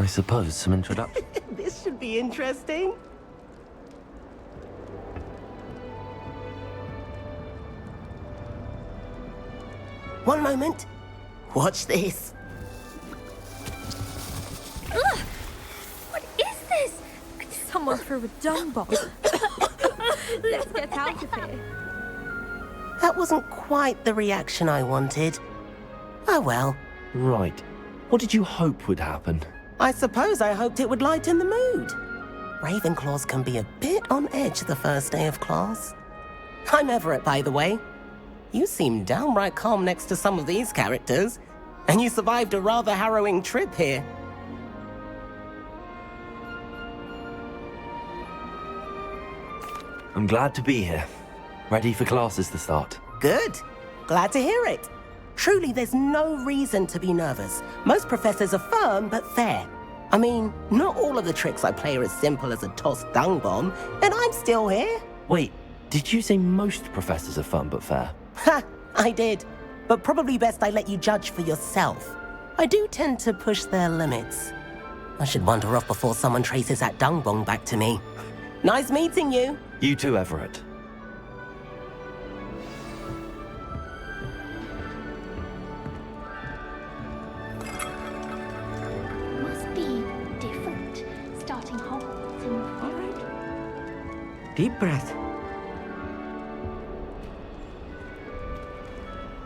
I suppose some introduction. This should be interesting. One moment. Watch this. Ugh! What is this? Someone threw a dung bomb. Let's get out of here. That wasn't quite the reaction I wanted. Oh well. Right. What did you hope would happen? I suppose I hoped it would lighten the mood. Ravenclaws can be a bit on edge the first day of class. I'm Everett, by the way. You seem downright calm next to some of these characters, and you survived a rather harrowing trip here. I'm glad to be here. Ready for classes to start. Good. Glad to hear it. Truly, there's no reason to be nervous. Most professors are firm but fair. I mean, not all of the tricks I play are as simple as a tossed dung bomb, and I'm still here. Wait, did you say most professors are fun but fair? Ha! I did. But probably best I let you judge for yourself. I do tend to push their limits. I should wander off before someone traces that dung bomb back to me. Nice meeting you. You too, Everett. Must be different, starting Hogwarts in the fall. All right. Deep breath.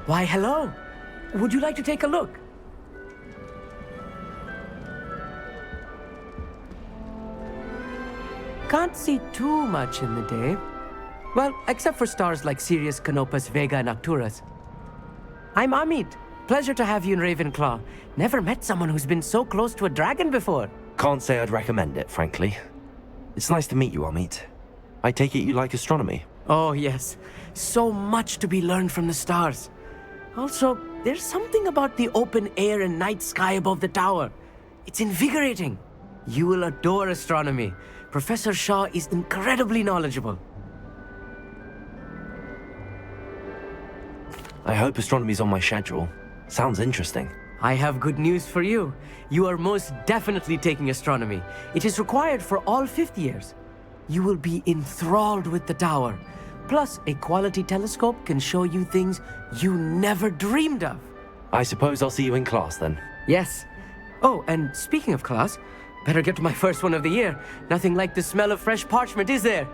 Why, hello. Would you like to take a look? Can't see too much in the day. Well, except for stars like Sirius, Canopus, Vega, and Arcturus. I'm Amit. Pleasure to have you in Ravenclaw. Never met someone who's been so close to a dragon before. Can't say I'd recommend it, frankly. It's nice to meet you, Amit. I take it you like astronomy. Oh, yes. So much to be learned from the stars. Also, there's something about the open air and night sky above the tower. It's invigorating. You will adore astronomy. Professor Shaw is incredibly knowledgeable. I hope astronomy's on my schedule. Sounds interesting. I have good news for you. You are most definitely taking astronomy. It is required for all fifth years. You will be enthralled with the tower. Plus, a quality telescope can show you things you never dreamed of. I suppose I'll see you in class then. Yes. Oh, and speaking of class, better get to my first one of the year. Nothing like the smell of fresh parchment, is there?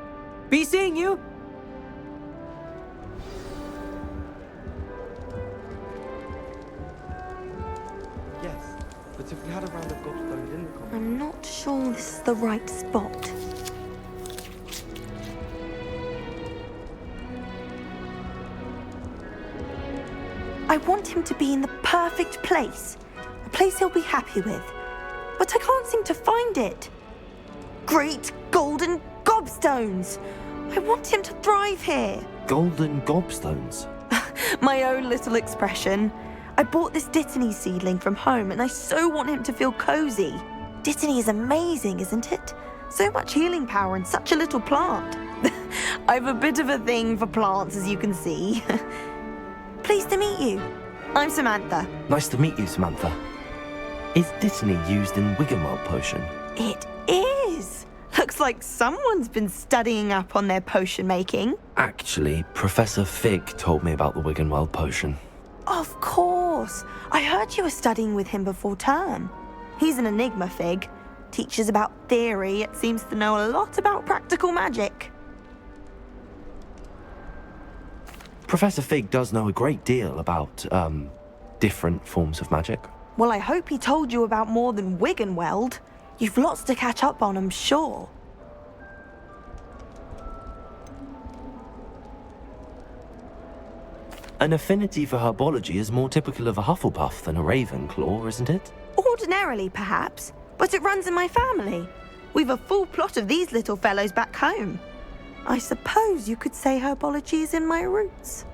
Be seeing you! Yes, but if we had a round of gobstones in the common... I'm not sure this is the right spot. I want him to be in the perfect place. A place he'll be happy with. But I can't seem to find it. Great golden gobstones! I want him to thrive here. Golden gobstones? My own little expression. I bought this Dittany seedling from home and I so want him to feel cozy. Dittany is amazing, isn't it? So much healing power in such a little plant. I've a bit of a thing for plants, as you can see. Pleased to meet you. I'm Samantha. Nice to meet you, Samantha. Is Dittany used in Wiggenweld potion? It is. Looks like someone's been studying up on their potion making. Actually, Professor Fig told me about the Wiggenweld potion. Of course. I heard you were studying with him before term. He's an enigma, Fig. Teaches about theory, yet seems to know a lot about practical magic. Professor Fig does know a great deal about, different forms of magic. Well, I hope he told you about more than Wiggenweld. You've lots to catch up on, I'm sure. An affinity for herbology is more typical of a Hufflepuff than a Ravenclaw, isn't it? Ordinarily, perhaps, but it runs in my family. We've a full plot of these little fellows back home. I suppose you could say herbology is in my roots.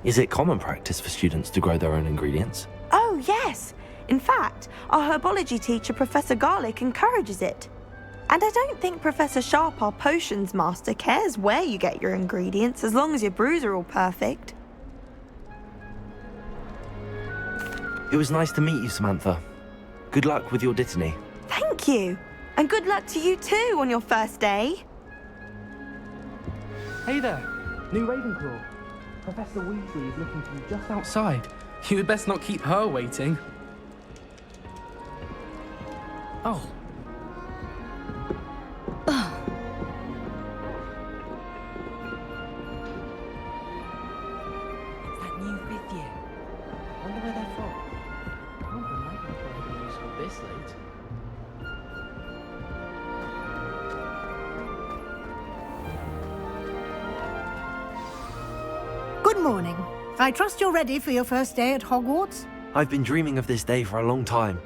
Is it common practice for students to grow their own ingredients? Oh, yes. In fact, our herbology teacher, Professor Garlick, encourages it. And I don't think Professor Sharp, our potions master, cares where you get your ingredients, as long as your brews are all perfect. It was nice to meet you, Samantha. Good luck with your dittany. Thank you. And good luck to you too on your first day. Hey there, new Ravenclaw. Professor Weasley is looking for you just outside. You had best not keep her waiting. Oh. That new fifth year. Wonder where they're from. Can't imagine finding useful this late. Good morning. I trust you're ready for your first day at Hogwarts? I've been dreaming of this day for a long time.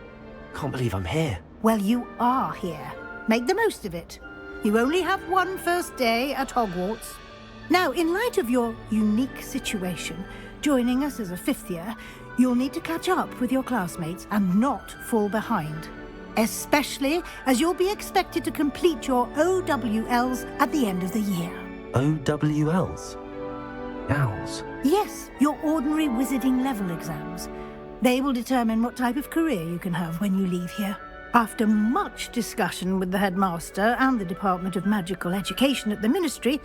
Can't believe I'm here. Well, you are here. Make the most of it. You only have one first day at Hogwarts. Now, in light of your unique situation, joining us as a fifth year, you'll need to catch up with your classmates and not fall behind. Especially as you'll be expected to complete your OWLs at the end of the year. OWLs? Owls? Yes, your ordinary wizarding level exams. They will determine what type of career you can have when you leave here. After much discussion with the headmaster and the Department of Magical Education at the Ministry,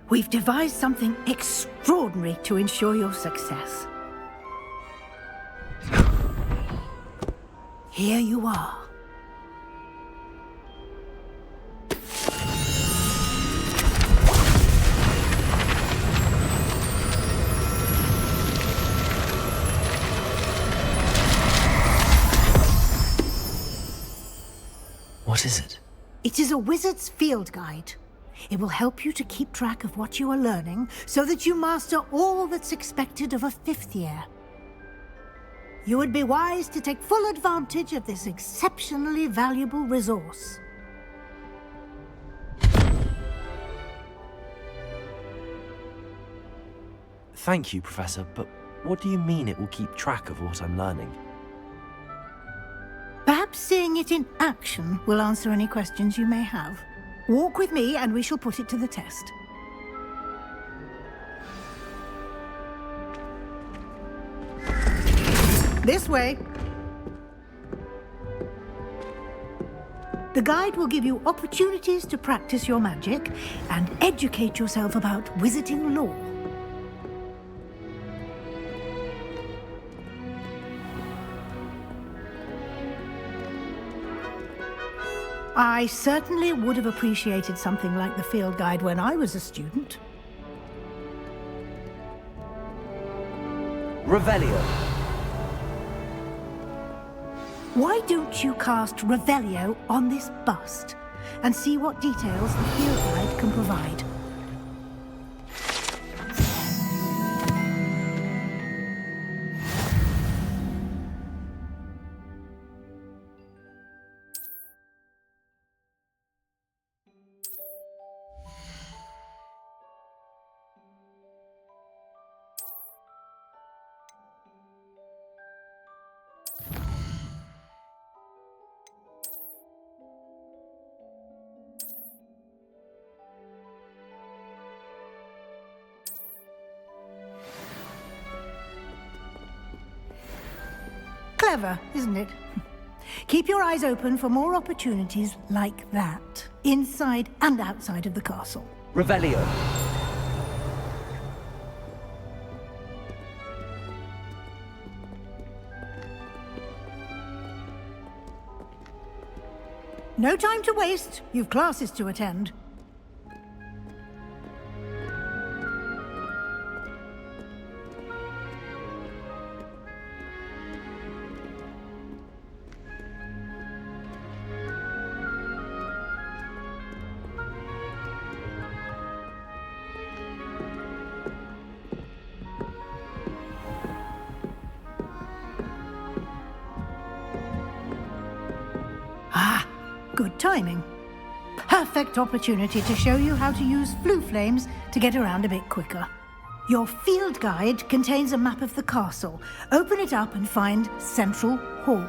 we've devised something extraordinary to ensure your success. Here you are. What is it? It is a wizard's field guide. It will help you to keep track of what you are learning so that you master all that's expected of a fifth year. You would be wise to take full advantage of this exceptionally valuable resource. Thank you, Professor, but what do you mean it will keep track of what I'm learning? Perhaps seeing it in action will answer any questions you may have. Walk with me and we shall put it to the test. This way. The guide will give you opportunities to practice your magic and educate yourself about wizarding lore. I certainly would have appreciated something like the field guide when I was a student. Revelio. Why don't you cast Revelio on this bust and see what details the field guide can provide? Clever, isn't it? Keep your eyes open for more opportunities like that, inside and outside of the castle. Revelio. No time to waste. You've classes to attend. Good timing. Perfect opportunity to show you how to use flue flames to get around a bit quicker. Your field guide contains a map of the castle. Open it up and find Central Hall.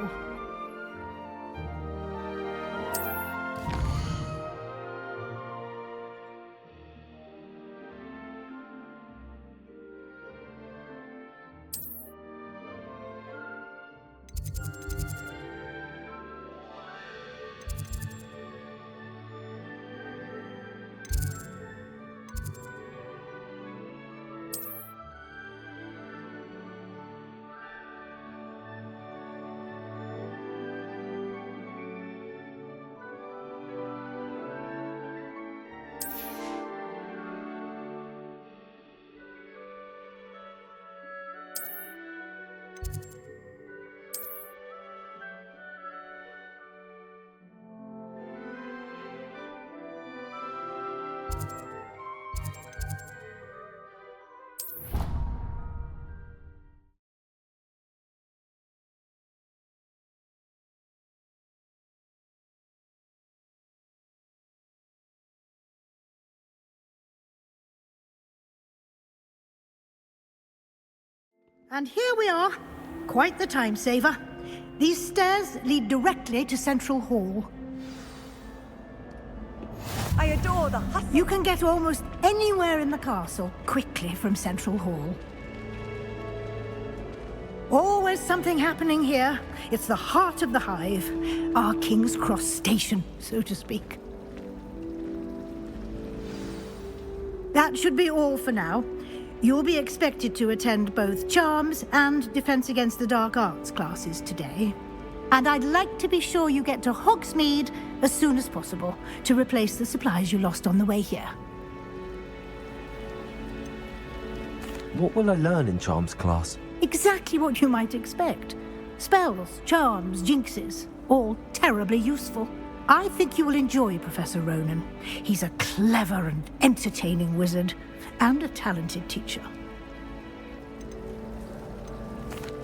And here we are. Quite the time saver. These stairs lead directly to Central Hall. I adore the hustle. You can get almost anywhere in the castle quickly from Central Hall. Always something happening here. It's the heart of the Hive, our King's Cross station, so to speak. That should be all for now. You'll be expected to attend both Charms and Defense Against the Dark Arts classes today. And I'd like to be sure you get to Hogsmeade as soon as possible to replace the supplies you lost on the way here. What will I learn in Charms class? Exactly what you might expect. Spells, charms, jinxes, all terribly useful. I think you will enjoy Professor Ronan. He's a clever and entertaining wizard, and a talented teacher.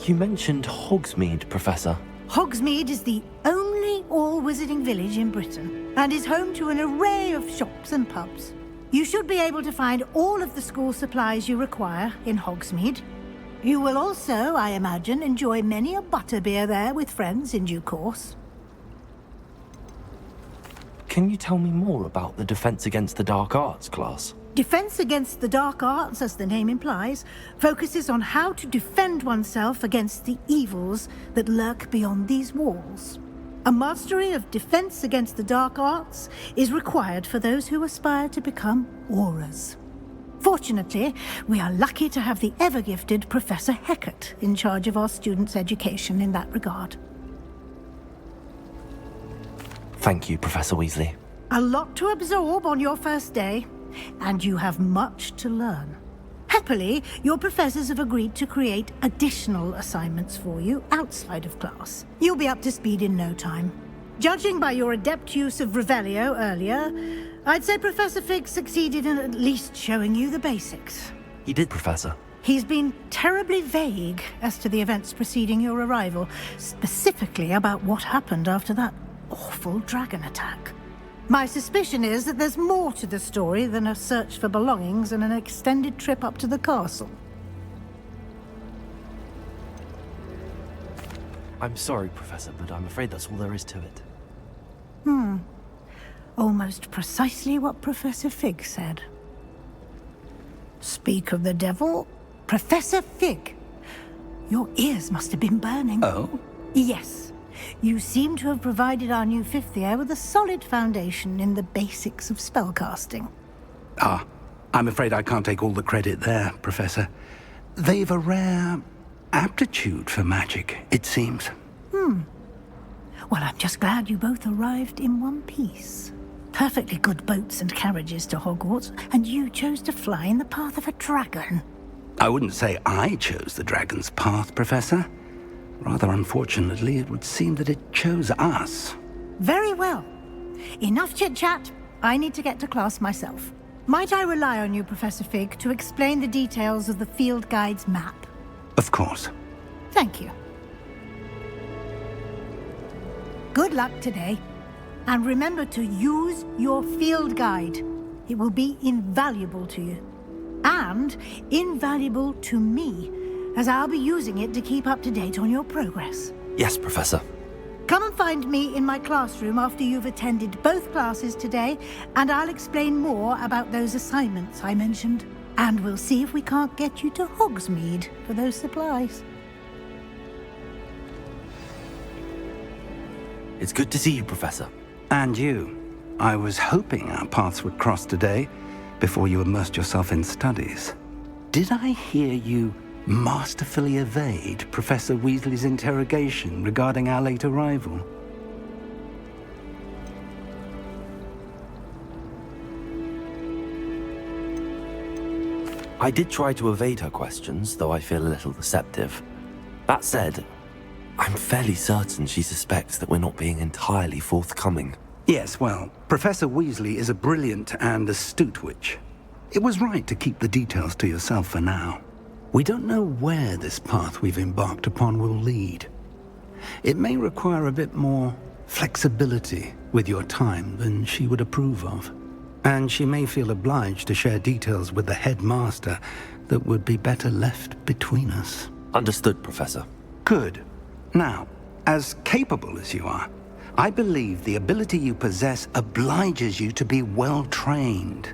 You mentioned Hogsmeade, Professor. Hogsmeade is the only all-wizarding village in Britain, and is home to an array of shops and pubs. You should be able to find all of the school supplies you require in Hogsmeade. You will also, I imagine, enjoy many a butterbeer there with friends in due course. Can you tell me more about the Defense Against the Dark Arts class? Defense Against the Dark Arts, as the name implies, focuses on how to defend oneself against the evils that lurk beyond these walls. A mastery of Defense Against the Dark Arts is required for those who aspire to become Aurors. Fortunately, we are lucky to have the ever-gifted Professor Hecat in charge of our students' education in that regard. Thank you, Professor Weasley. A lot to absorb on your first day, and you have much to learn. Happily, your professors have agreed to create additional assignments for you outside of class. You'll be up to speed in no time. Judging by your adept use of Revelio earlier, I'd say Professor Fig succeeded in at least showing you the basics. He did, Professor. He's been terribly vague as to the events preceding your arrival, specifically about what happened after that awful dragon attack. My suspicion is that there's more to the story than a search for belongings and an extended trip up to the castle. I'm sorry, Professor, but I'm afraid that's all there is to it. Almost precisely what Professor Fig said. Speak of the devil, Professor Fig. Your ears must have been burning. Oh? Yes. You seem to have provided our new fifth year with a solid foundation in the basics of spellcasting. Ah, I'm afraid I can't take all the credit there, Professor. They've a rare aptitude for magic, it seems. Well, I'm just glad you both arrived in one piece. Perfectly good boats and carriages to Hogwarts, and you chose to fly in the path of a dragon. I wouldn't say I chose the dragon's path, Professor. Rather unfortunately, it would seem that it chose us. Very well. Enough chit-chat. I need to get to class myself. Might I rely on you, Professor Fig, to explain the details of the field guide's map? Of course. Thank you. Good luck today. And remember to use your field guide. It will be invaluable to you. And invaluable to me, as I'll be using it to keep up to date on your progress. Yes, Professor. Come and find me in my classroom after you've attended both classes today, and I'll explain more about those assignments I mentioned. And we'll see if we can't get you to Hogsmeade for those supplies. It's good to see you, Professor. And you. I was hoping our paths would cross today, before you immersed yourself in studies. Did I hear you masterfully evade Professor Weasley's interrogation regarding our late arrival? I did try to evade her questions, though I feel a little deceptive. That said, I'm fairly certain she suspects that we're not being entirely forthcoming. Yes, well, Professor Weasley is a brilliant and astute witch. It was right to keep the details to yourself for now. We don't know where this path we've embarked upon will lead. It may require a bit more flexibility with your time than she would approve of. And she may feel obliged to share details with the headmaster that would be better left between us. Understood, Professor. Good. Now, as capable as you are, I believe the ability you possess obliges you to be well trained.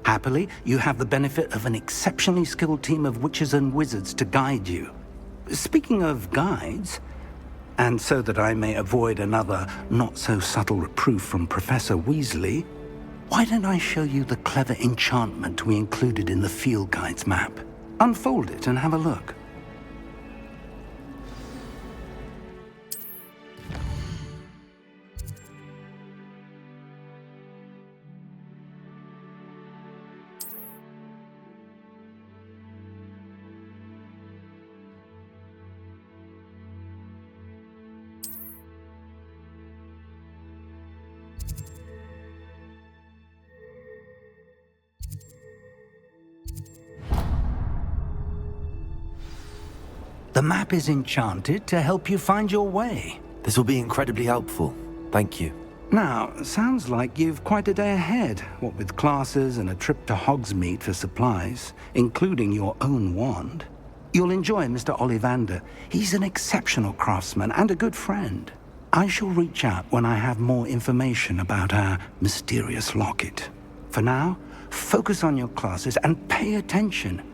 Happily, you have the benefit of an exceptionally skilled team of witches and wizards to guide you. Speaking of guides, and so that I may avoid another not-so-subtle reproof from Professor Weasley, why don't I show you the clever enchantment we included in the field guide's map? Unfold it and have a look. The map is enchanted to help you find your way. This will be incredibly helpful. Thank you. Now, sounds like you've quite a day ahead, what with classes and a trip to Hogsmeade for supplies, including your own wand. You'll enjoy Mr. Ollivander. He's an exceptional craftsman and a good friend. I shall reach out when I have more information about our mysterious locket. For now, focus on your classes and pay attention.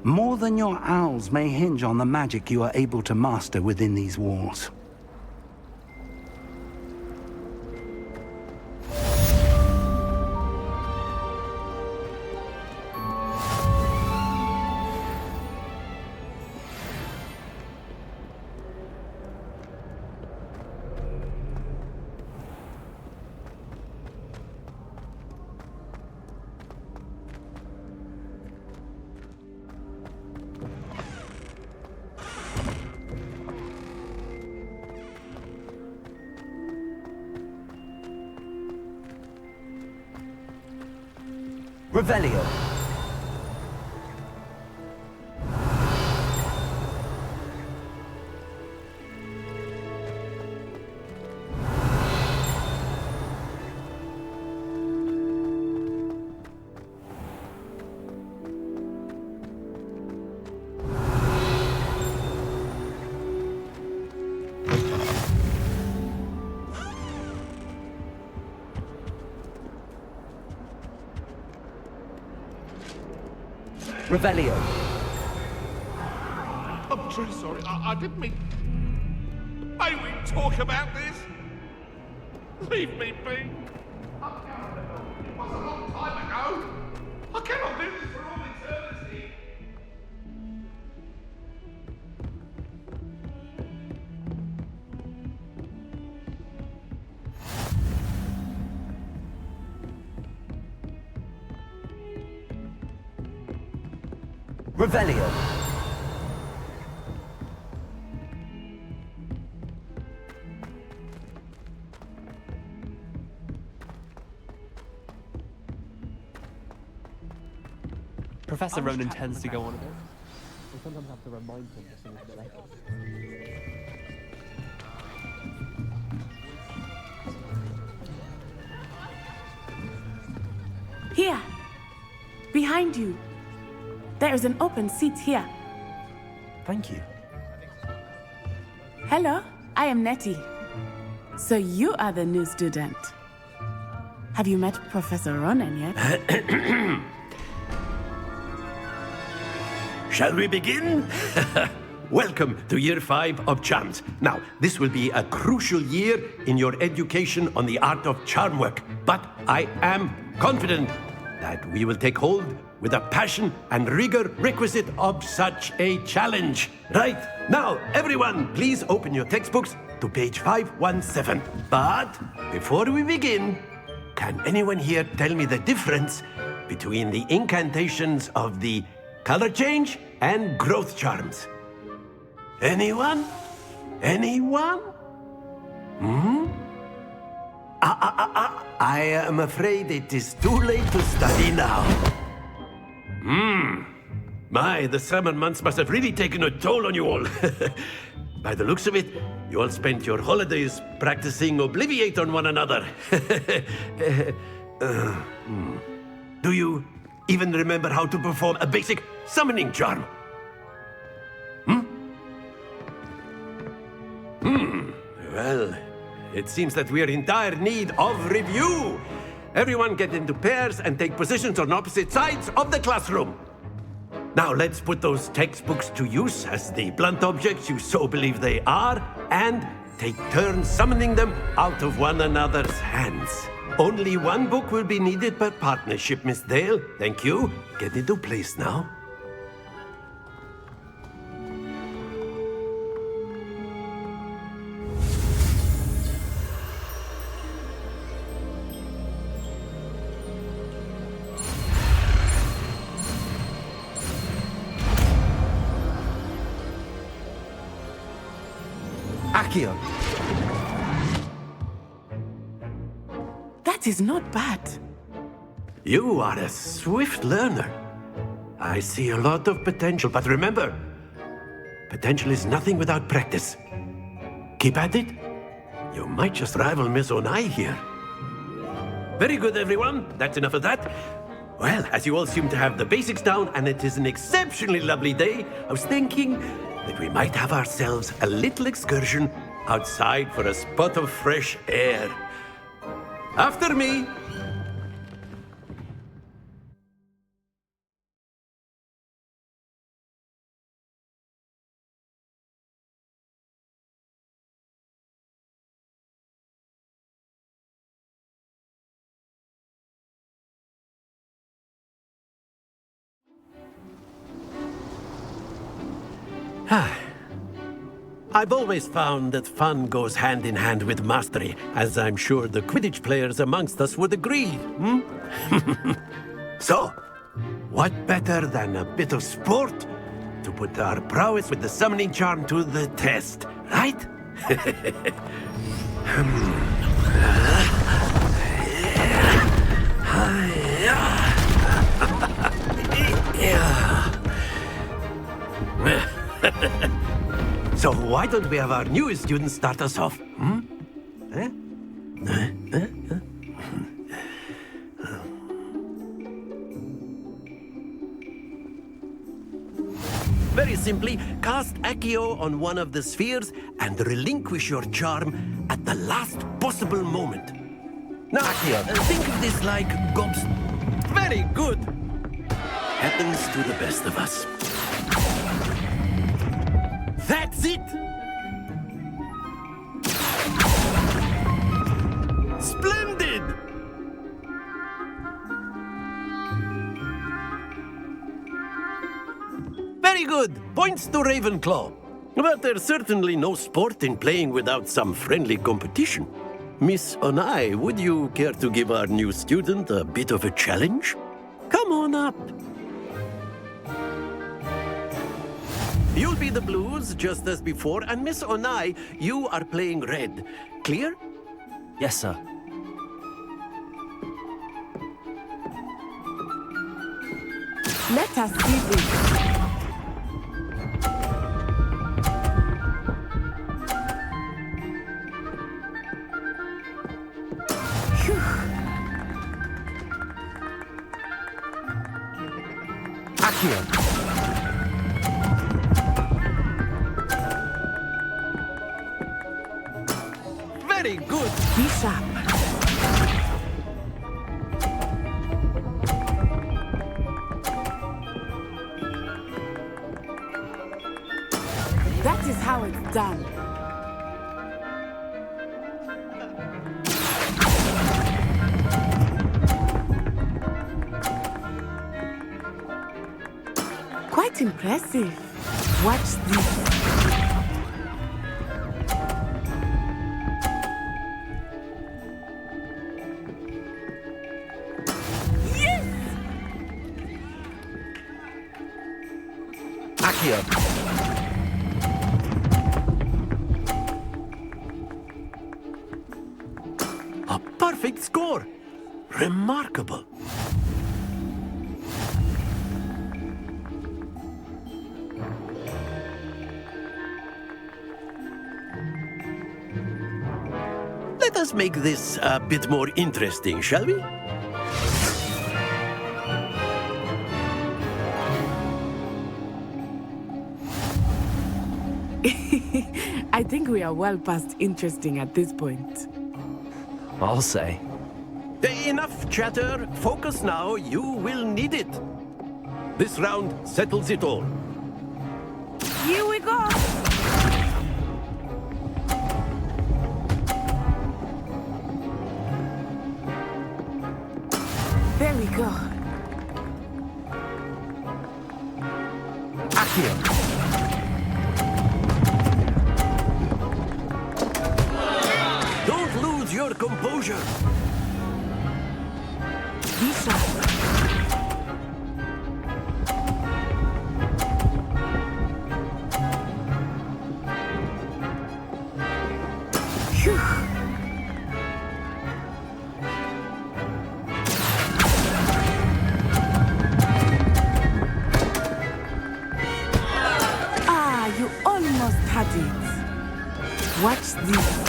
More than your owls may hinge on the magic you are able to master within these walls. Revelio. Revelio. I'm truly sorry. I didn't mean... May we talk about this? Leave me be. It was a long time ago. I cannot do this for all eternity. Revelio. Professor Ronan tends to go on a bit. We sometimes have to remind him to finish the letter. Here! Behind you! There is an open seat here. Thank you. Hello, I am Nettie. So you are the new student. Have you met Professor Ronan yet? Shall we begin? Welcome to Year 5 of Charms. Now, this will be a crucial year in your education on the art of charm work, but I am confident that we will take hold with the passion and rigor requisite of such a challenge. Right, now, everyone, please open your textbooks to page 517. But before we begin, can anyone here tell me the difference between the incantations of the color change and growth charms? Anyone? Anyone? I am afraid it is too late to study now. My, the summer months must have really taken a toll on you all. By the looks of it, you all spent your holidays practicing Obliviate on one another. Do you even remember how to perform a basic summoning charm? Well, it seems that we're in dire need of review. Everyone get into pairs and take positions on opposite sides of the classroom. Now let's put those textbooks to use as the blunt objects you so believe they are, and take turns summoning them out of one another's hands. Only one book will be needed per partnership, Miss Dale. Thank you. Get into place now. Accio! That is not bad. You are a swift learner. I see a lot of potential, but remember, potential is nothing without practice. Keep at it. You might just rival Miss Onai here. Very good, everyone. That's enough of that. Well, as you all seem to have the basics down, and it is an exceptionally lovely day, I was thinking that we might have ourselves a little excursion outside for a spot of fresh air. After me. I've always found that fun goes hand in hand with mastery, as I'm sure the Quidditch players amongst us would agree. So, what better than a bit of sport to put our prowess with the summoning charm to the test, right? So why don't we have our newest student start us off? Very simply, cast Accio on one of the spheres and relinquish your charm at the last possible moment. Now, Accio, think of this like gobs... Very good! Happens to the best of us. That's it! Splendid! Very good. Points to Ravenclaw. But there's certainly no sport in playing without some friendly competition. Miss Onai, would you care to give our new student a bit of a challenge? Come on up. You'll be the blues, just as before, and Miss Onai, you are playing red. Clear? Yes, sir. Let us see this. Accio! Very good. Be sharp. That is how it's done. Quite impressive. Watch this. A perfect score. Remarkable. Let us make this a bit more interesting, shall we? I think we are well past interesting at this point. I'll say. Enough chatter. Focus now. You will need it. This round settles it all. Here we go! There we go. Accio. Don't lose your composure. Be sharp. Phew. Ah, you almost had it. Watch this.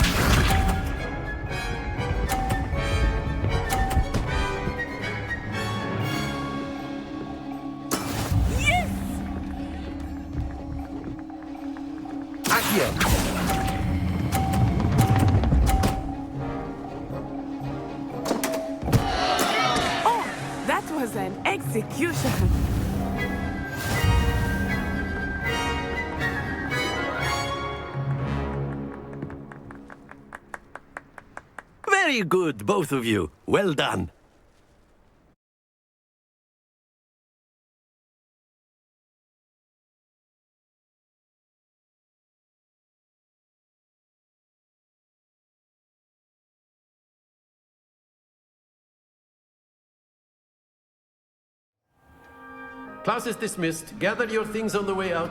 Oh, that was an execution. Very good, both of you. Well done. Class is dismissed. Gather your things on the way out.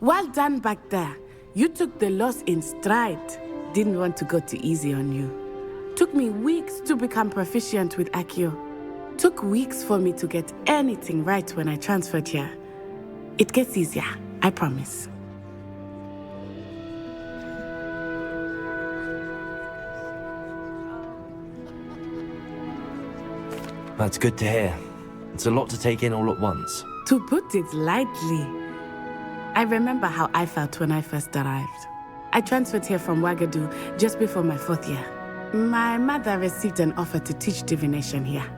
Well done back there. You took the loss in stride. Didn't want to go too easy on you. Took me weeks to become proficient with Accio. Took weeks for me to get anything right when I transferred here. It gets easier, I promise. That's good to hear. It's a lot to take in all at once. To put it lightly, I remember how I felt when I first arrived. I transferred here from Ouagadougou just before my 4th year. My mother received an offer to teach divination here.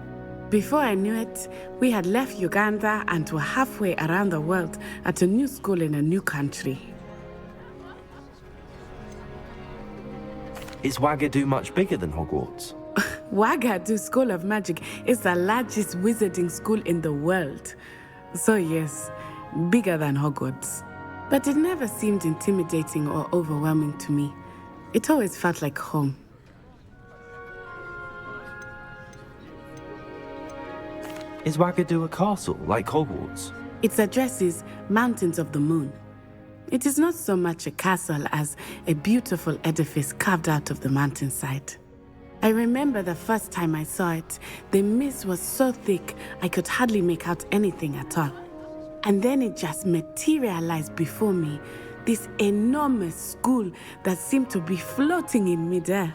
Before I knew it, we had left Uganda and were halfway around the world at a new school in a new country. Is Ouagadougou much bigger than Hogwarts? Ouagadougou School of Magic is the largest wizarding school in the world. So yes, bigger than Hogwarts. But it never seemed intimidating or overwhelming to me. It always felt like home. Is Ouagadougou a castle, like Hogwarts? Its address is Mountains of the Moon. It is not so much a castle as a beautiful edifice carved out of the mountainside. I remember the first time I saw it, the mist was so thick I could hardly make out anything at all. And then it just materialized before me, this enormous school that seemed to be floating in midair.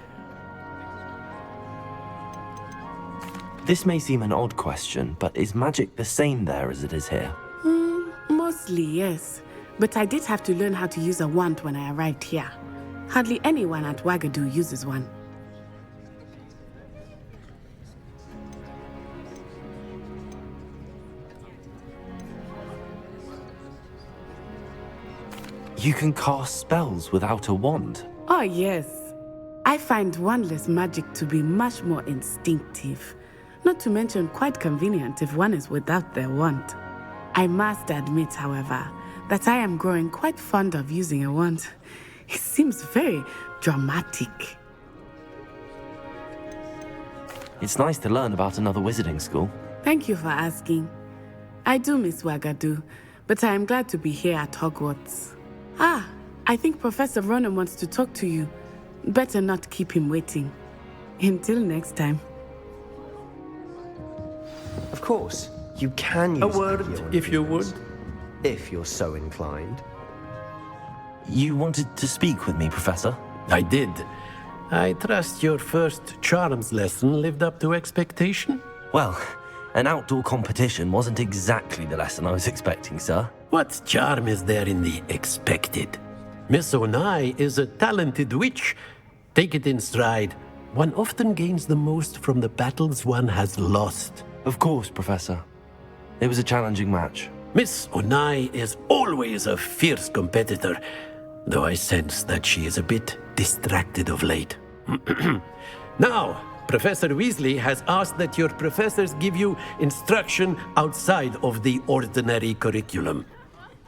This may seem an odd question, but is magic the same there as it is here? Mostly, yes. But I did have to learn how to use a wand when I arrived here. Hardly anyone at Ouagadougou uses one. You can cast spells without a wand? Oh, yes. I find wandless magic to be much more instinctive. Not to mention quite convenient if one is without their wand. I must admit, however, that I am growing quite fond of using a wand. It seems very dramatic. It's nice to learn about another wizarding school. Thank you for asking. I do miss Ouagadougou, but I am glad to be here at Hogwarts. Ah, I think Professor Ronan wants to talk to you. Better not keep him waiting. Until next time. Of course, you can use A word, if you would. If you're so inclined. You wanted to speak with me, Professor? I did. I trust your first charms lesson lived up to expectation? Well, An outdoor competition wasn't exactly the lesson I was expecting, sir. What charm is there in the expected? Miss Onai is a talented witch. Take it in stride. One often gains the most from the battles one has lost. Of course, Professor. It was a challenging match. Miss Onai is always a fierce competitor, though I sense that she is a bit distracted of late. Now, Professor Weasley has asked that your professors give you instruction outside of the ordinary curriculum.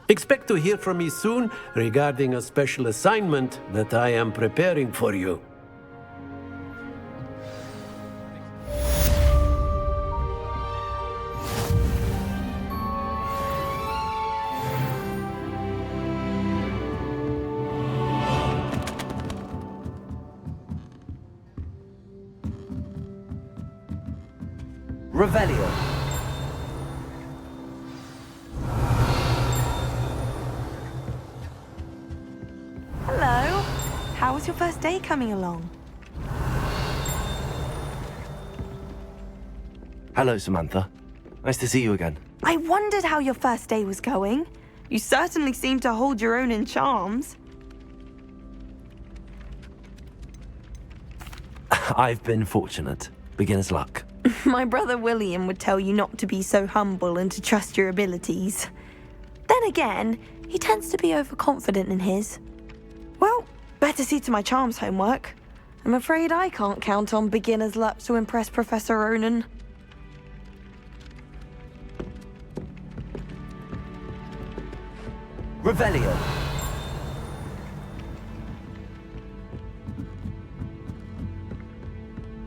Expect to hear from me soon regarding a special assignment that I am preparing for you. Revelio. Hello. How was your first day coming along? Hello, Samantha. Nice to see you again. I wondered how your first day was going. You certainly seem to hold your own in charms. I've been fortunate. Beginner's luck. My brother William would tell you not to be so humble and to trust your abilities. Then again, he tends to be overconfident in his. Well, better see to my charms homework. I'm afraid I can't count on beginner's luck to impress Professor Ronan. Revelio.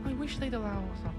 I wish they'd allow us up.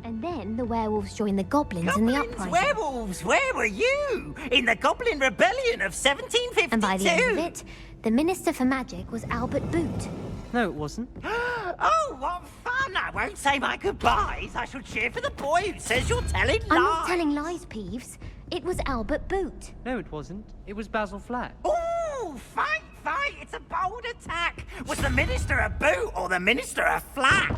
And then the werewolves joined the goblins in the uprising. Werewolves, where were you? In the Goblin Rebellion of 1752? And by the end of it, the Minister for Magic was Albert Boot. No, it wasn't. Oh, what fun! I won't say my goodbyes. I shall cheer for the boy who says you're telling lies. I'm not telling lies, Peeves. It was Albert Boot. No, it wasn't. It was Basil Flack. Ooh, fight! It's a bold attack. Was the Minister a boot or the Minister a flack?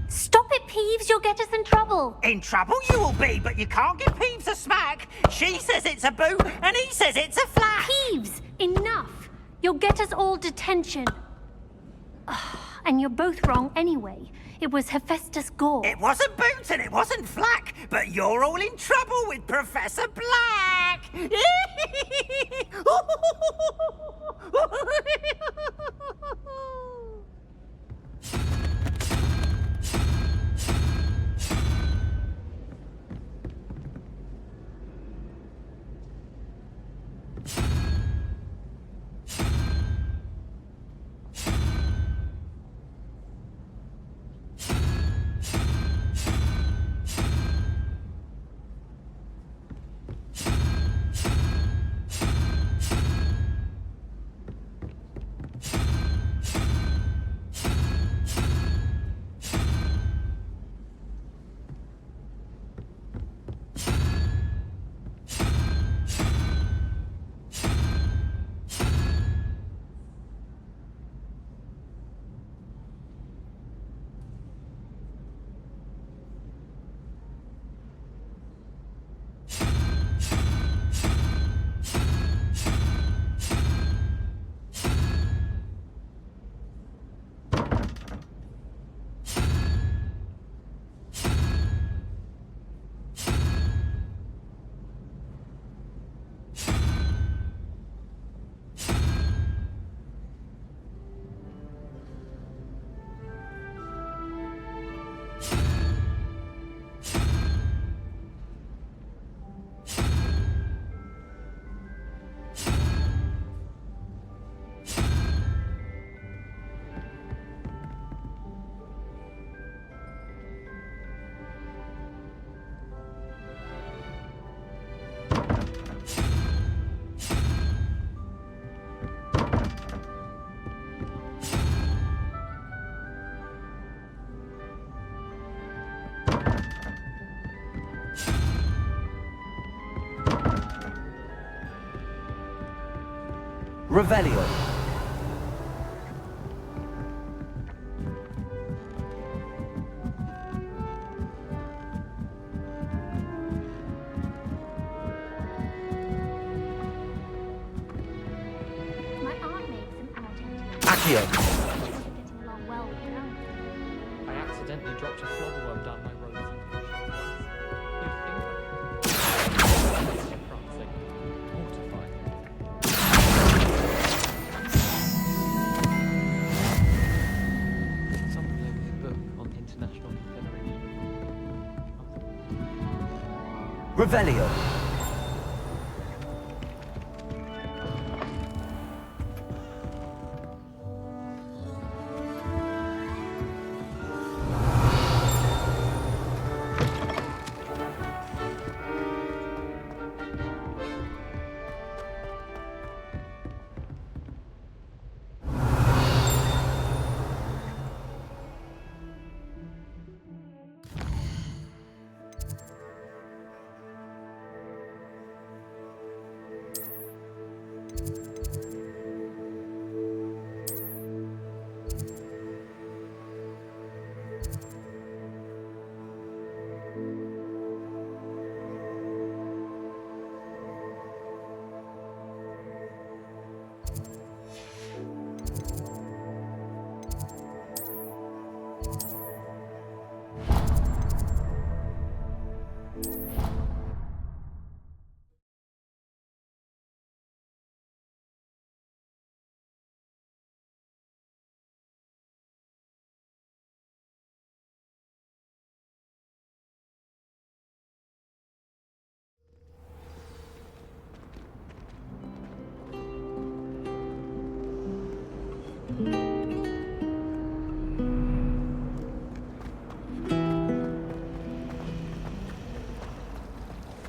Stop it, Peeves. You'll get us in trouble. In trouble you will be, but you can't give Peeves a smack. She says it's a boot and he says it's a flack. Peeves, enough. You'll get us all detention. And you're both wrong anyway. It was Hephaestus Gore. It wasn't Boots and it wasn't Flack, but you're all in trouble with Professor Black. Revelio. My aunt made some out Accio. She wasn't getting along well with her own. I accidentally dropped a flobberworm down my rose once. You'd think prancing. Mortifying. Some bloke's book on International Confederation. Revelio.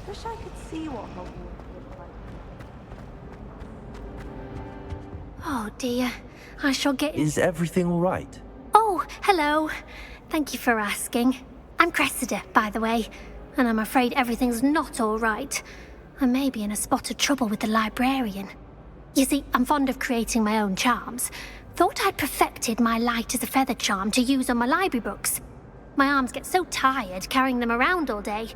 Wish I could see what Hogwarts looked like. Oh dear, I shall get... Is everything all right? Oh, hello. Thank you for asking. I'm Cressida, by the way, and I'm afraid everything's not all right. I may be in a spot of trouble with the librarian. You see, I'm fond of creating my own charms. Thought I'd perfected my light as a feather charm to use on my library books. My arms get so tired carrying them around all day.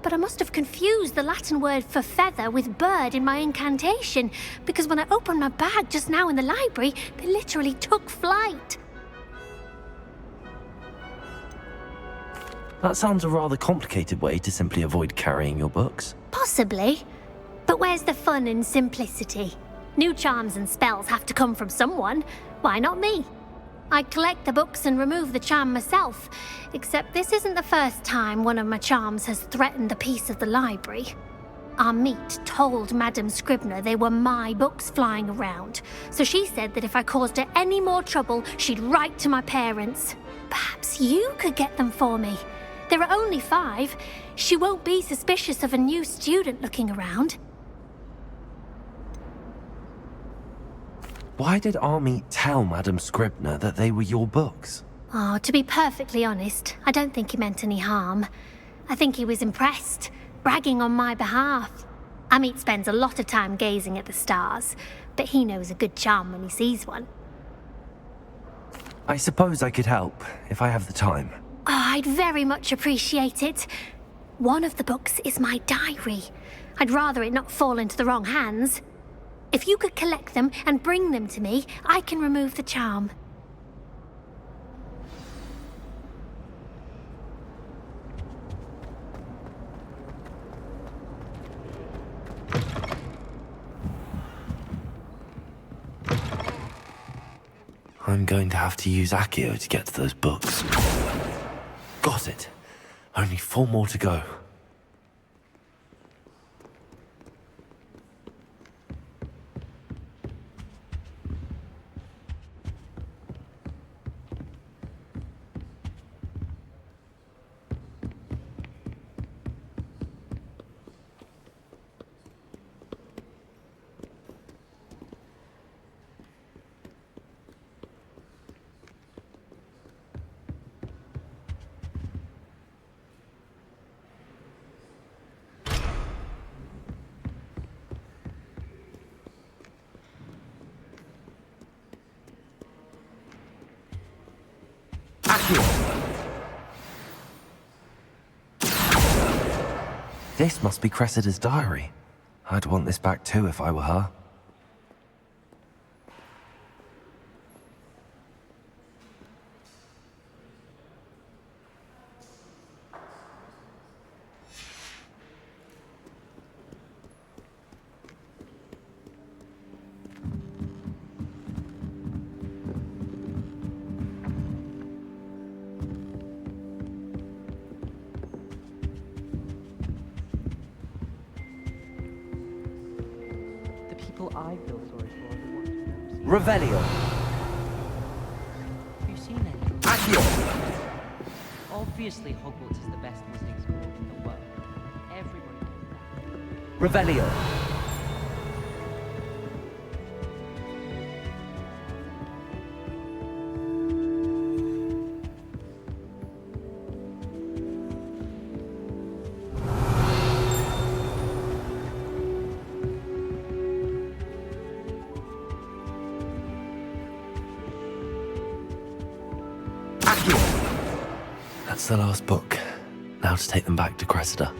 But I must have confused the Latin word for feather with bird in my incantation, because when I opened my bag just now in the library, they literally took flight. That sounds a rather complicated way to simply avoid carrying your books. Possibly. But where's the fun in simplicity? New charms and spells have to come from someone. Why not me? I collect the books and remove the charm myself, except this isn't the first time one of my charms has threatened the peace of the library. Our meet told Madame Scribner they were my books flying around, so she said that if I caused her any more trouble, she'd write to my parents. Perhaps you could get them for me. There are only 5. She won't be suspicious of a new student looking around. Why did Army tell Madame Scribner that they were your books? Oh, to be perfectly honest, I don't think he meant any harm. I think he was impressed, bragging on my behalf. Amit spends a lot of time gazing at the stars, but he knows a good charm when he sees one. I suppose I could help, if I have the time. Oh, I'd very much appreciate it. One of the books is my diary. I'd rather it not fall into the wrong hands. If you could collect them and bring them to me, I can remove the charm. I'm going to have to use Accio to get to those books. Got it. Only 4 more to go. This must be Cressida's diary. I'd want this back too if I were her. I feel sorry for are the ones who never see Revelio. Have you seen any? Accio. Obviously, Hogwarts is the best wizarding school in the world. Everybody knows that. Revelio. That's the last book. Now to take them back to Cressida.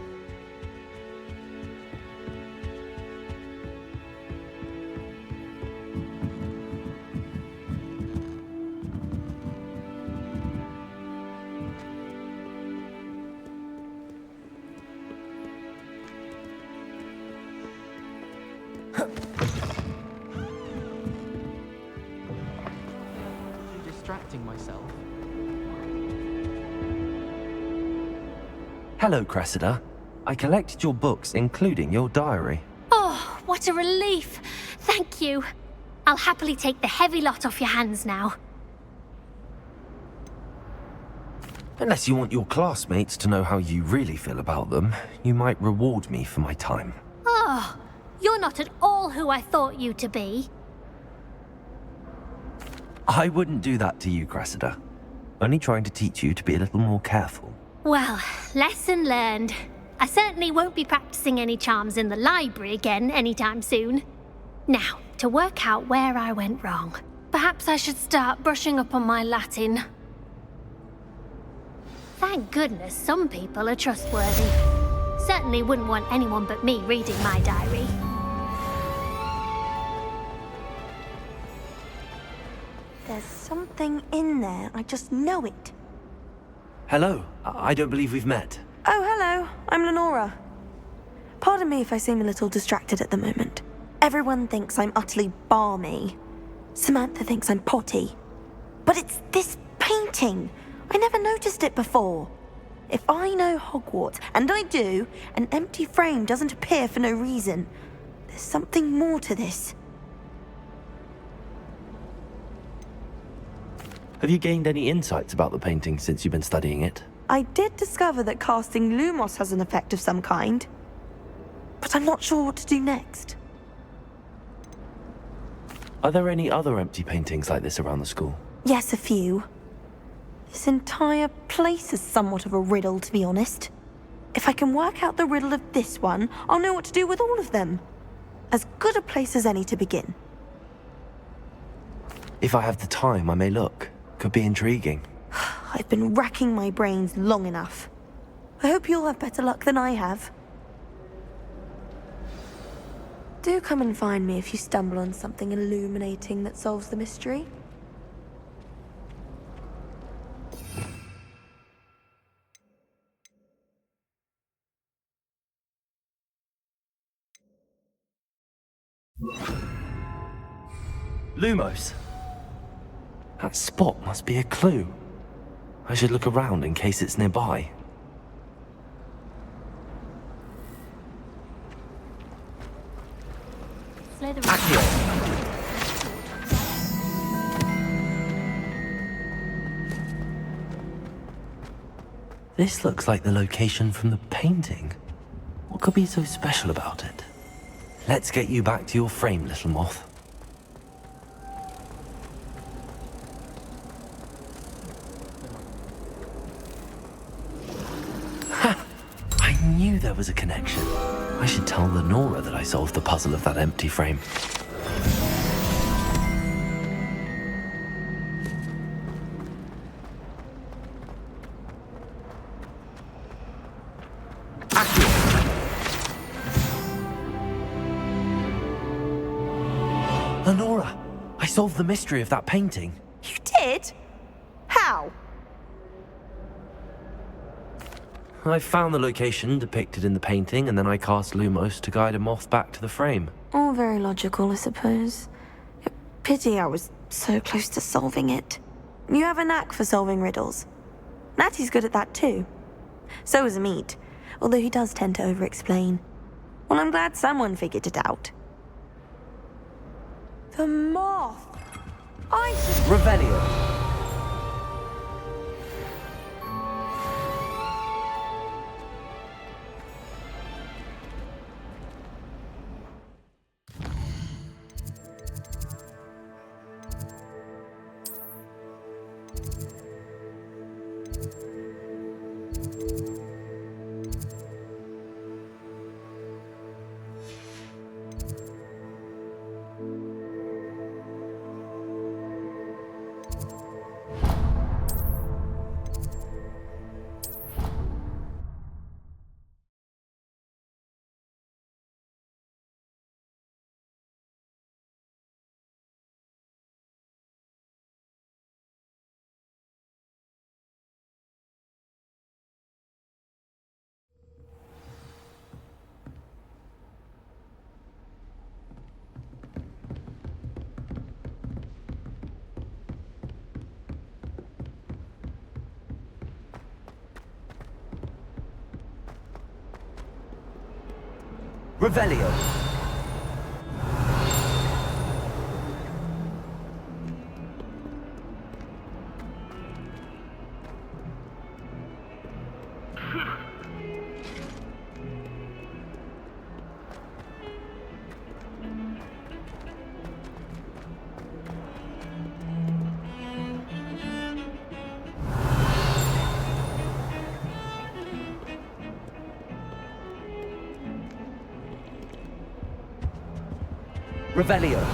Distracting myself. Hello, Cressida. I collected your books, including your diary. Oh, what a relief. Thank you. I'll happily take the heavy lot off your hands now. Unless you want your classmates to know how you really feel about them, you might reward me for my time. Oh, you're not at all who I thought you to be. I wouldn't do that to you, Cressida. Only trying to teach you to be a little more careful. Well, lesson learned. I certainly won't be practicing any charms in the library again anytime soon. Now, to work out where I went wrong. Perhaps I should start brushing up on my Latin. Thank goodness some people are trustworthy. Certainly wouldn't want anyone but me reading my diary. There's something in there. I just know it. Hello. I don't believe we've met. Oh, hello. I'm Lenora. Pardon me if I seem a little distracted at the moment. Everyone thinks I'm utterly balmy. Samantha thinks I'm potty. But it's this painting. I never noticed it before. If I know Hogwarts, and I do, an empty frame doesn't appear for no reason. There's something more to this. Have you gained any insights about the painting since you've been studying it? I did discover that casting Lumos has an effect of some kind. But I'm not sure what to do next. Are there any other empty paintings like this around the school? Yes, a few. This entire place is somewhat of a riddle, to be honest. If I can work out the riddle of this one, I'll know what to do with all of them. As good a place as any to begin. If I have the time, I may look. Could be intriguing. I've been racking my brains long enough. I hope you'll have better luck than I have. Do come and find me if you stumble on something illuminating that solves the mystery. Lumos. That spot must be a clue. I should look around in case it's nearby. This looks like the location from the painting. What could be so special about it? Let's get you back to your frame, little moth. I knew there was a connection. I should tell Lenora that I solved the puzzle of that empty frame. Lenora, I solved the mystery of that painting. You did? How? I found the location depicted in the painting, and then I cast Lumos to guide a moth back to the frame. All very logical, I suppose. Pity I was so close to solving it. You have a knack for solving riddles. Natty's good at that too. So is Amit, although he does tend to over-explain. Well, I'm glad someone figured it out. The moth! Revelio. Revelio. Revelio.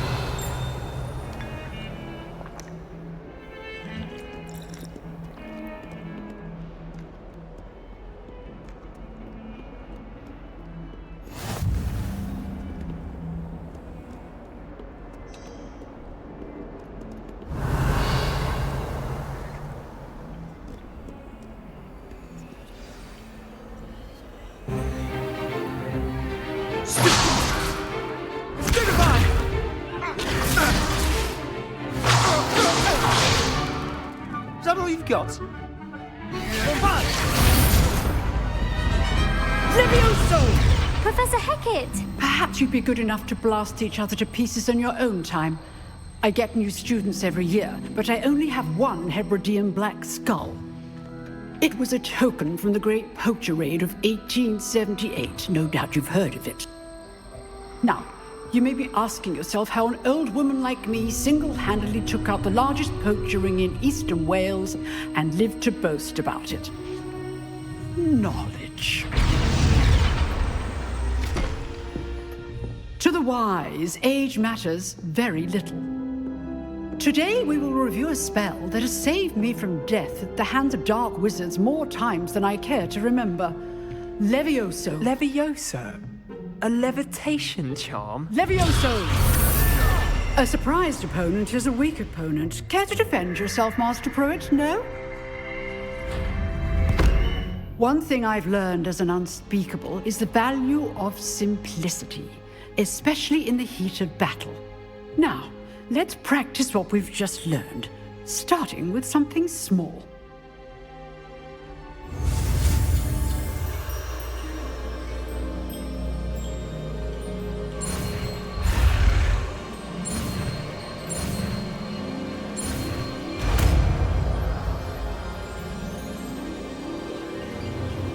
Is that all you've got? Levioso! Professor Hecat! Perhaps you'd be good enough to blast each other to pieces in your own time. I get new students every year, but I only have one Hebridean black skull. It was a token from the Great Poacher Raid of 1878. No doubt you've heard of it. Now, you may be asking yourself how an old woman like me single-handedly took out the largest poacher ring in eastern Wales and lived to boast about it. Knowledge. To the wise, age matters very little. Today we will review a spell that has saved me from death at the hands of dark wizards more times than I care to remember. Levioso. Levioso? A levitation charm? Levioso! A surprised opponent is a weak opponent. Care to defend yourself, Master Pruitt? No? One thing I've learned as an unspeakable is the value of simplicity, especially in the heat of battle. Now, let's practice what we've just learned, starting with something small.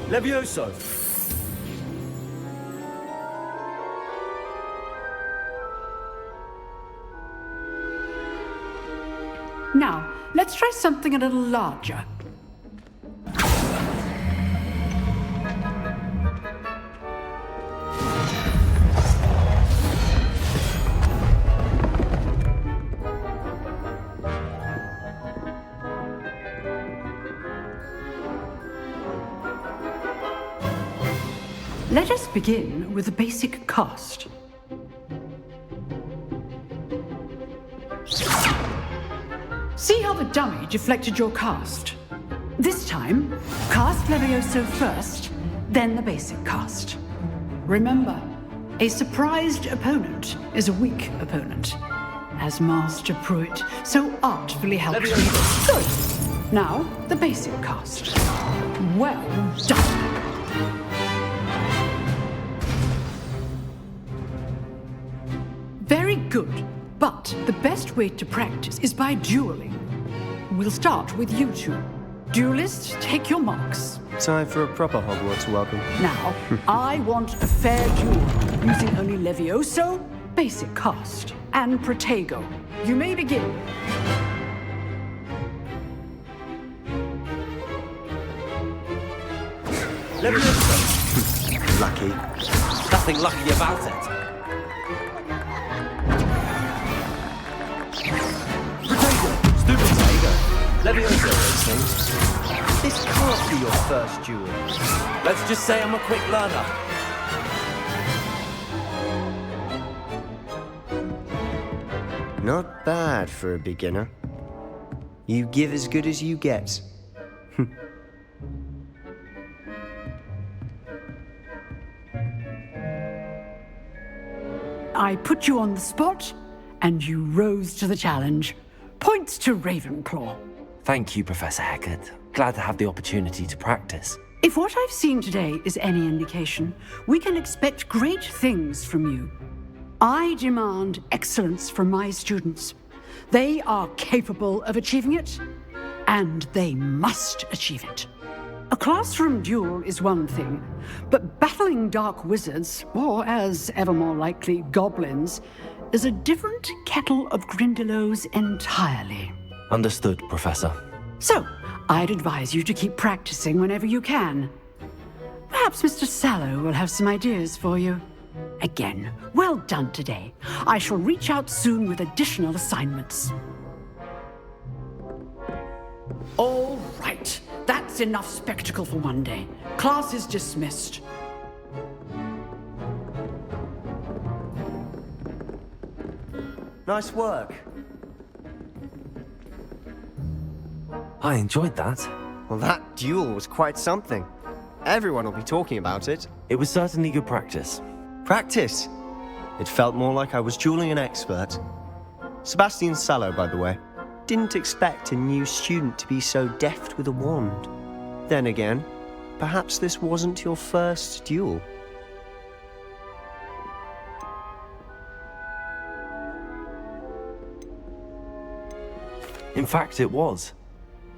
Levioso. Now, let's try something a little larger. Let us begin with the basic cast. See how the dummy deflected your cast? This time, cast Levioso first, then the basic cast. Remember, a surprised opponent is a weak opponent, as Master Pruitt so artfully helped me. Good. Now, the basic cast. Well done. Very good, but the best way to practice is by dueling. We'll start with you two. Duelists, take your marks. Time for a proper Hogwarts welcome. Now, I want a fair duel, using only Levioso, basic cast, and Protego. You may begin. Levioso. Lucky. Nothing lucky about it. Levioso racing. This can't be your first duel. Let's just say I'm a quick learner. Not bad for a beginner. You give as good as you get. I put you on the spot, and you rose to the challenge. Points to Ravenclaw. Thank you, Professor Hecat. Glad to have the opportunity to practice. If what I've seen today is any indication, we can expect great things from you. I demand excellence from my students. They are capable of achieving it, and they must achieve it. A classroom duel is one thing, but battling dark wizards, or as ever more likely, goblins, is a different kettle of Grindylows entirely. Understood, Professor. So, I'd advise you to keep practicing whenever you can. Perhaps Mr. Sallow will have some ideas for you. Again, well done today. I shall reach out soon with additional assignments. All right, that's enough spectacle for one day. Class is dismissed. Nice work. I enjoyed that. Well, that duel was quite something. Everyone will be talking about it. It was certainly good practice. Practice? It felt more like I was dueling an expert. Sebastian Sallow, by the way. Didn't expect a new student to be so deft with a wand. Then again, perhaps this wasn't your first duel. In fact, it was.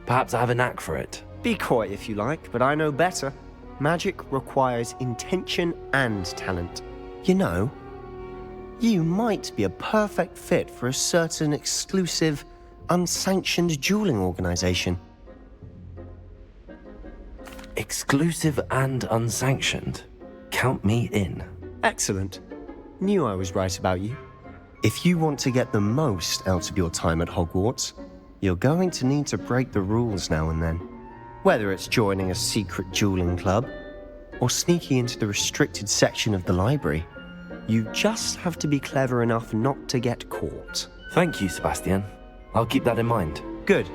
Perhaps I have a knack for it. Be coy if you like, but I know better. Magic requires intention and talent. You know, you might be a perfect fit for a certain exclusive, unsanctioned dueling organization. Exclusive and unsanctioned. Count me in. Excellent. Knew I was right about you. If you want to get the most out of your time at Hogwarts, you're going to need to break the rules now and then. Whether it's joining a secret dueling club or sneaking into the restricted section of the library, you just have to be clever enough not to get caught. Thank you, Sebastian. I'll keep that in mind. Good.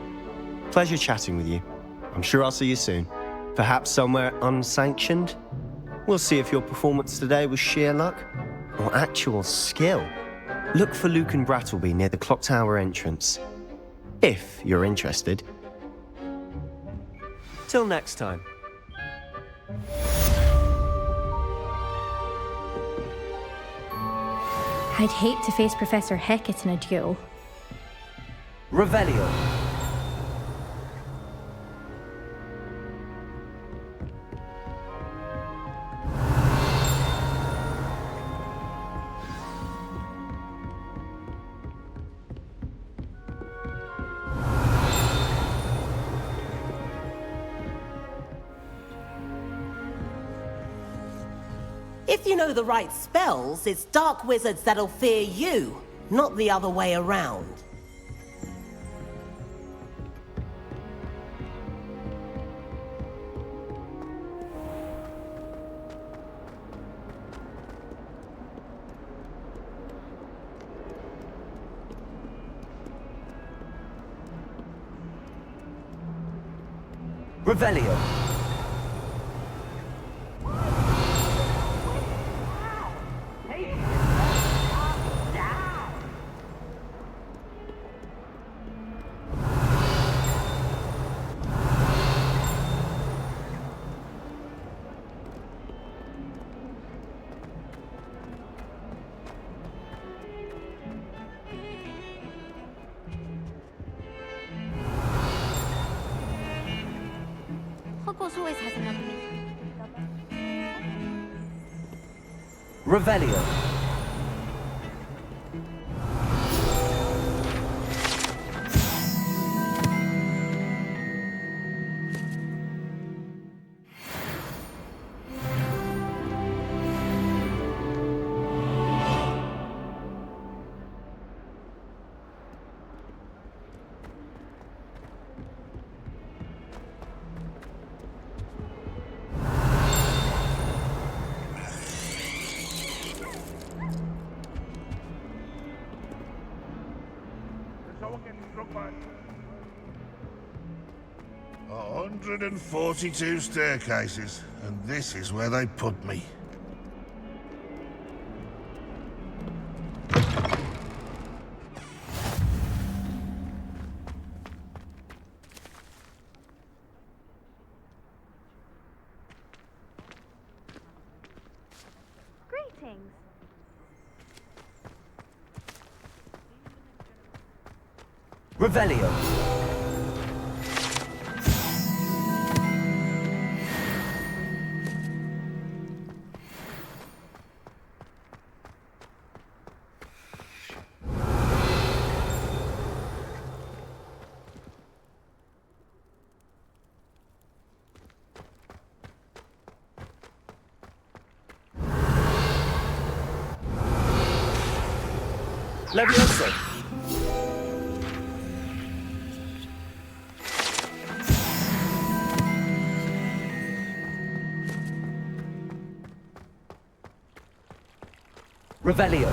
Pleasure chatting with you. I'm sure I'll see you soon. Perhaps somewhere unsanctioned? We'll see if your performance today was sheer luck or actual skill. Look for Luke and Brattleby near the clock tower entrance. If you're interested. Till next time. I'd hate to face Professor Hecat in a duel. Revelio. If you know the right spells, it's dark wizards that'll fear you, not the other way around. Revelio. Hogwarts always has an ugly. Revelio. Someone getting struck by 142 staircases, and this is where they put me. Greetings. Revelio. Levioso. Revelio.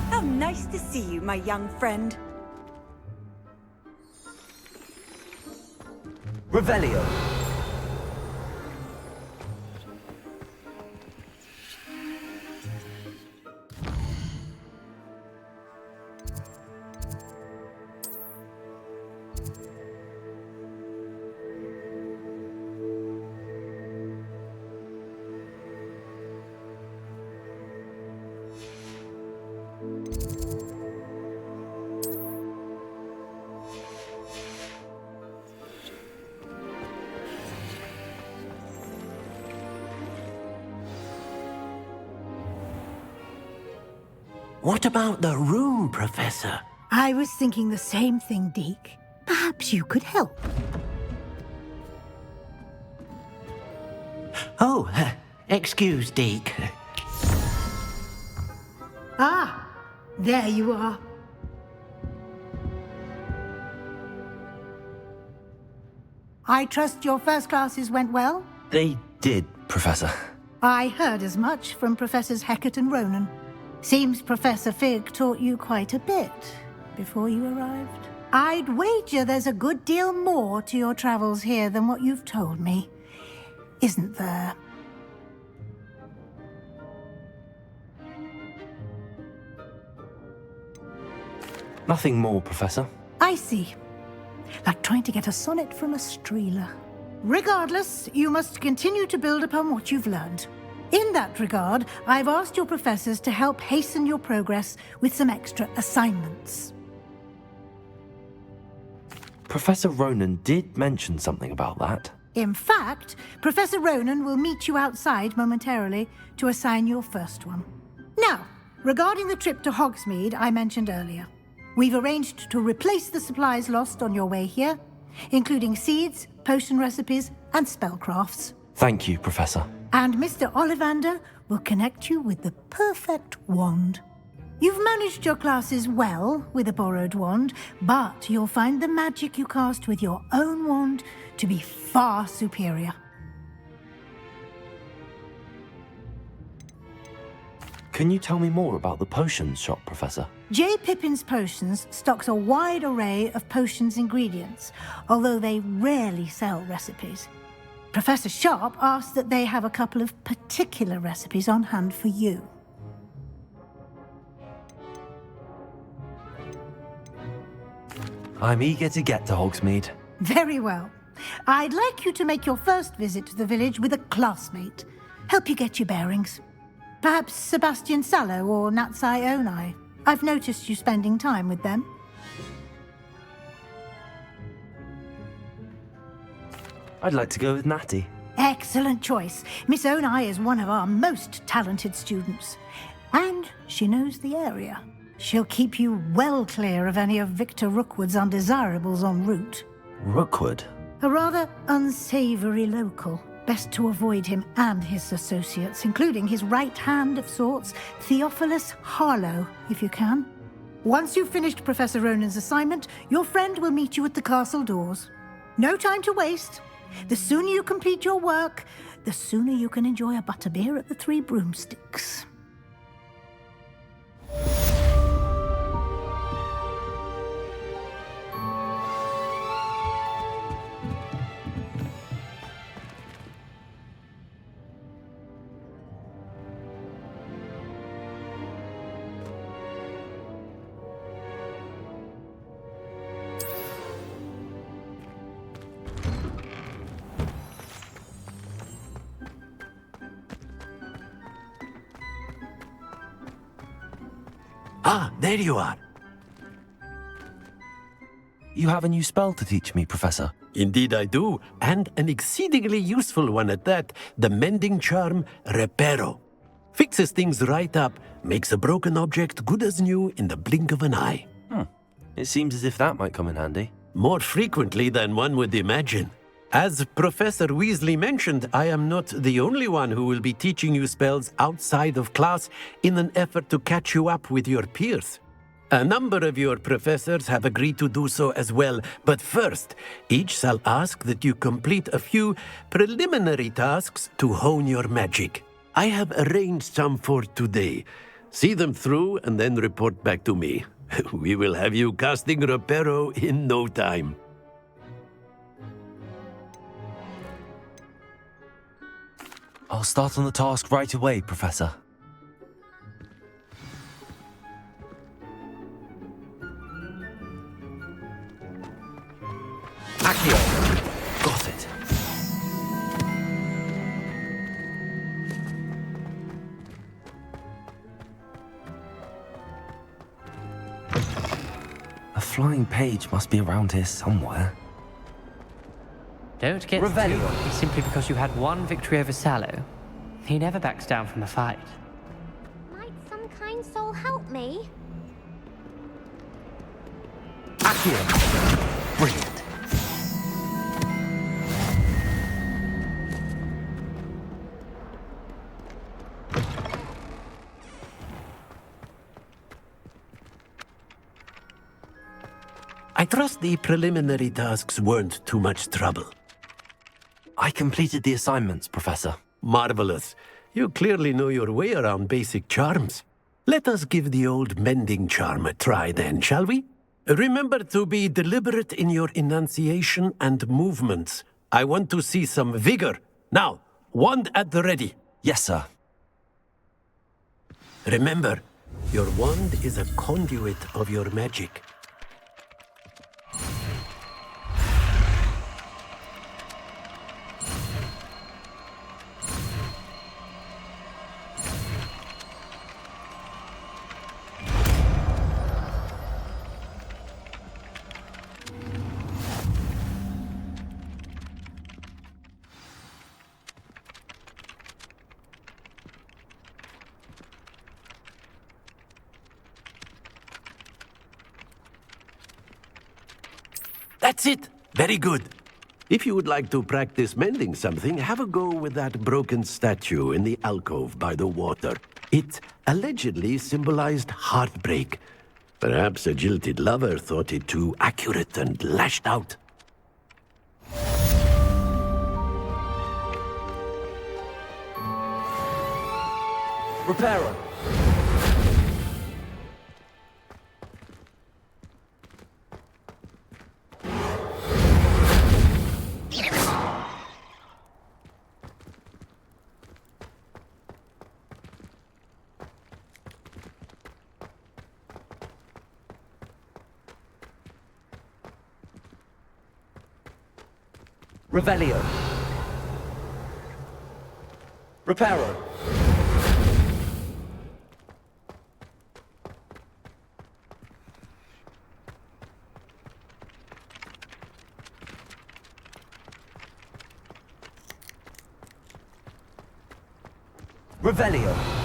How nice to see you, my young friend. Revelio. What about the room, Professor? I was thinking the same thing, Deke. Perhaps you could help. Oh, excuse, Deke. Ah, there you are. I trust your first classes went well? They did, Professor. I heard as much from Professors Hecat and Ronan. Seems Professor Fig taught you quite a bit before you arrived. I'd wager there's a good deal more to your travels here than what you've told me, isn't there? Nothing more, Professor. I see. Like trying to get a sonnet from a streeler. Regardless, you must continue to build upon what you've learned. In that regard, I've asked your professors to help hasten your progress with some extra assignments. Professor Ronan did mention something about that. In fact, Professor Ronan will meet you outside momentarily to assign your first one. Now, regarding the trip to Hogsmeade I mentioned earlier, we've arranged to replace the supplies lost on your way here, including seeds, potion recipes, and spellcrafts. Thank you, Professor. And Mr. Ollivander will connect you with the perfect wand. You've managed your classes well with a borrowed wand, but you'll find the magic you cast with your own wand to be far superior. Can you tell me more about the potions shop, Professor? J. Pippin's Potions stocks a wide array of potions ingredients, although they rarely sell recipes. Professor Sharp asked that they have a couple of particular recipes on hand for you. I'm eager to get to Hogsmeade. Very well. I'd like you to make your first visit to the village with a classmate. Help you get your bearings. Perhaps Sebastian Sallow or Natsai Onai. I've noticed you spending time with them. I'd like to go with Natty. Excellent choice. Miss Onai is one of our most talented students. And she knows the area. She'll keep you well clear of any of Victor Rookwood's undesirables en route. Rookwood? A rather unsavory local. Best to avoid him and his associates, including his right hand of sorts, Theophilus Harlow, if you can. Once you've finished Professor Ronan's assignment, your friend will meet you at the castle doors. No time to waste. The sooner you complete your work, the sooner you can enjoy a butterbeer at the Three Broomsticks. Ah, there you are. You have a new spell to teach me, Professor. Indeed I do, and an exceedingly useful one at that. The mending charm, Reparo. Fixes things right up, makes a broken object good as new in the blink of an eye. It seems as if that might come in handy. More frequently than one would imagine. As Professor Weasley mentioned, I am not the only one who will be teaching you spells outside of class in an effort to catch you up with your peers. A number of your professors have agreed to do so as well, but first, each shall ask that you complete a few preliminary tasks to hone your magic. I have arranged some for today. See them through and then report back to me. We will have you casting Reparo in no time. I'll start on the task right away, Professor. Accio! Got it. A flying page must be around here somewhere. Don't get too simply because you had one victory over Sallow. He never backs down from a fight. Might some kind soul help me? Accio! Brilliant. I trust the preliminary tasks weren't too much trouble. I completed the assignments, Professor. Marvelous. You clearly know your way around basic charms. Let us give the old mending charm a try then, shall we? Remember to be deliberate in your enunciation and movements. I want to see some vigor. Now, wand at the ready. Yes, sir. Remember, your wand is a conduit of your magic. That's it. Very good. If you would like to practice mending something, have a go with that broken statue in the alcove by the water. It allegedly symbolized heartbreak. Perhaps a jilted lover thought it too accurate and lashed out. Repairer. Revelio. Reparo. Revelio.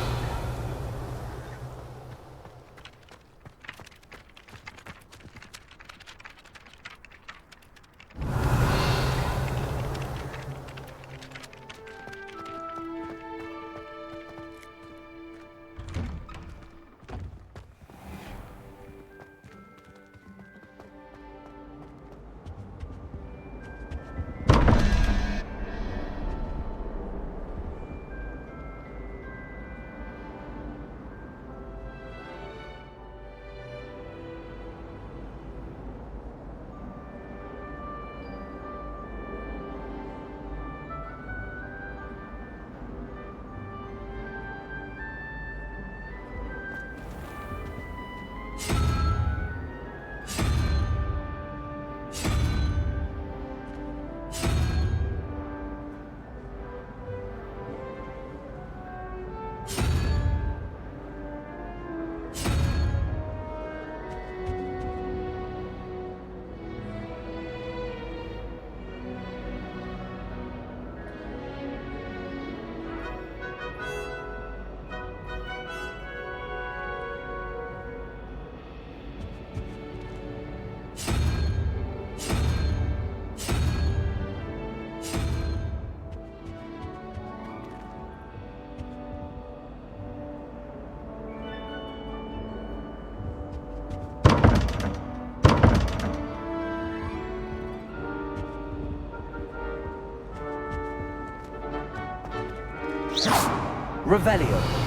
Revelio.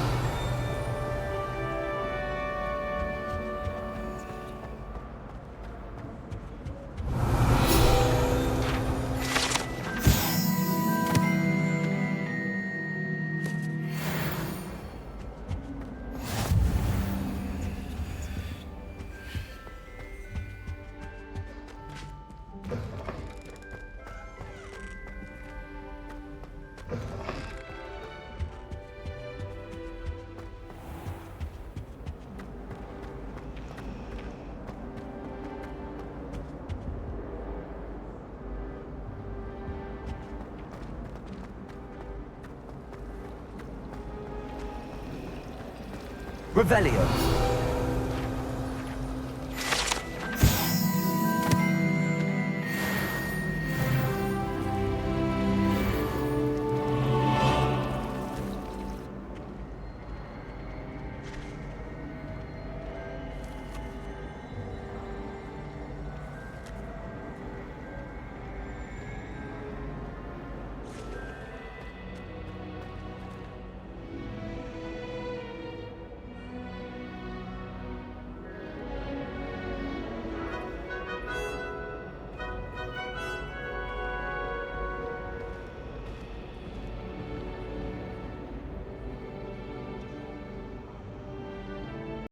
Revelio.